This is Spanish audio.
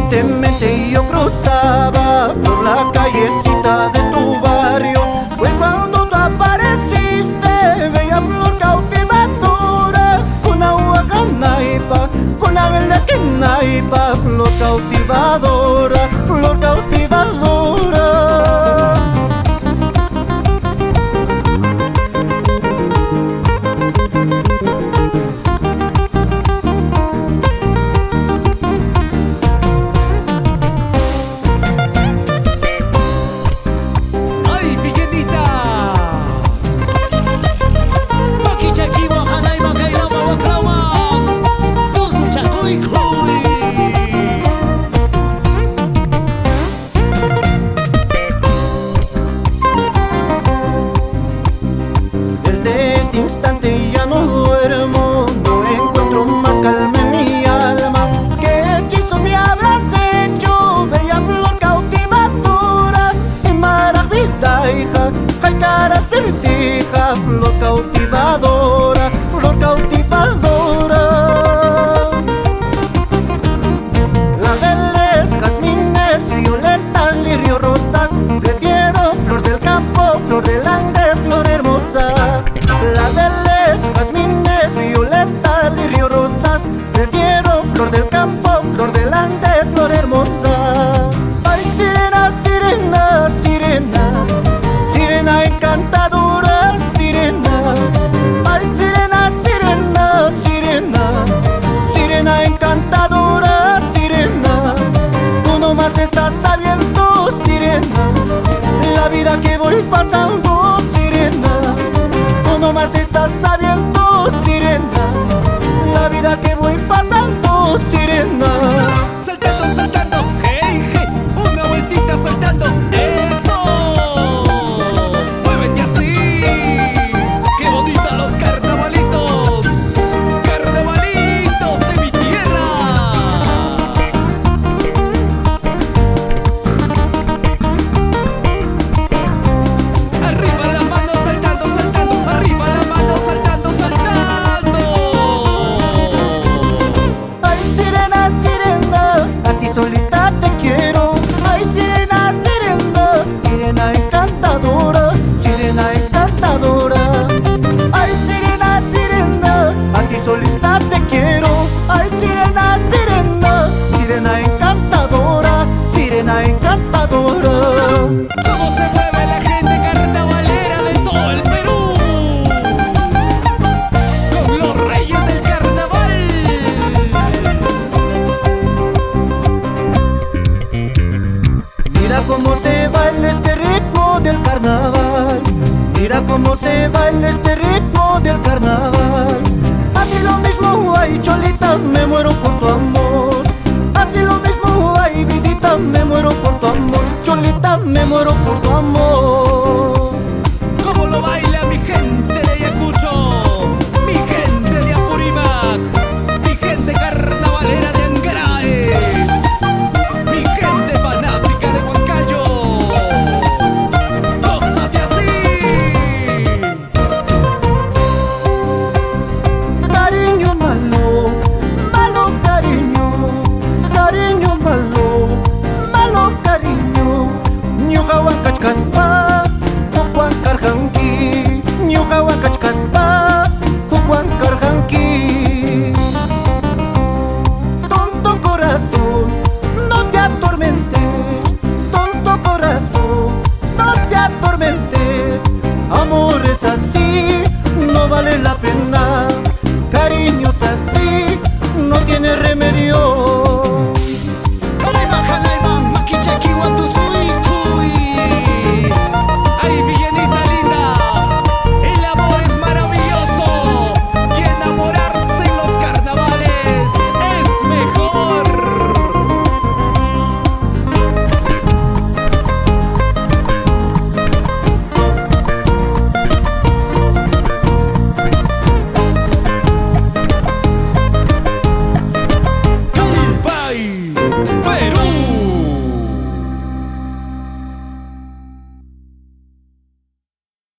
Recientemente yo cruzaba por la callecita de tu barrio. Fue cuando tú apareciste, bella flor cautivadora, con agua canaipa, con agua que naipa. Flor cautivadora, flor cautivadora. Instante ya no duermo, no encuentro más calma en mi alma. ¿Qué hechizo me habrás hecho, bella flor cautivadora? Y maravilla, hija, hay caras de hija, flor cautivadora, flor cautivadora. Labeles, jazmines, violetas, lirio, rosas. Prefiero flor del campo, flor del ande, flor hermosa. Labeles, jazmines, violeta, lirio, rosas. Prefiero flor del campo, flor del ande, flor hermosa. Ay, sirena, sirena, sirena, sirena encantadora, sirena. Ay, sirena, sirena, sirena, sirena encantadora, sirena. Tú nomás estás sabiendo, sirena, la vida que voy pasando, sirena. Tú nomás estás sabiendo, sirena, la vida que voy pasando, sirena. Saltando, saltando, hey, hey, una vueltita saltando, eso. Muévete así, qué bonitos los carnavalitos, carnavalitos de mi tierra. Arriba las manos saltando, saltando, arriba las manos saltando, saltando. Ay, sirena, sirena, a ti solita te quiero. Ay, sirena, sirena, sirena encantadora, sirena encantadora. Ay, sirena, sirena, a ti solita te quiero. Ay, sirena, sirena, sirena encantadora, sirena encantadora. ¿Cómo se mueve la gente carnavalera de todo el Perú? Con los reyes del carnaval. Mira cómo se baila este ritmo del carnaval. Mira cómo se baila este ritmo del carnaval. Así lo mismo, ay, choli.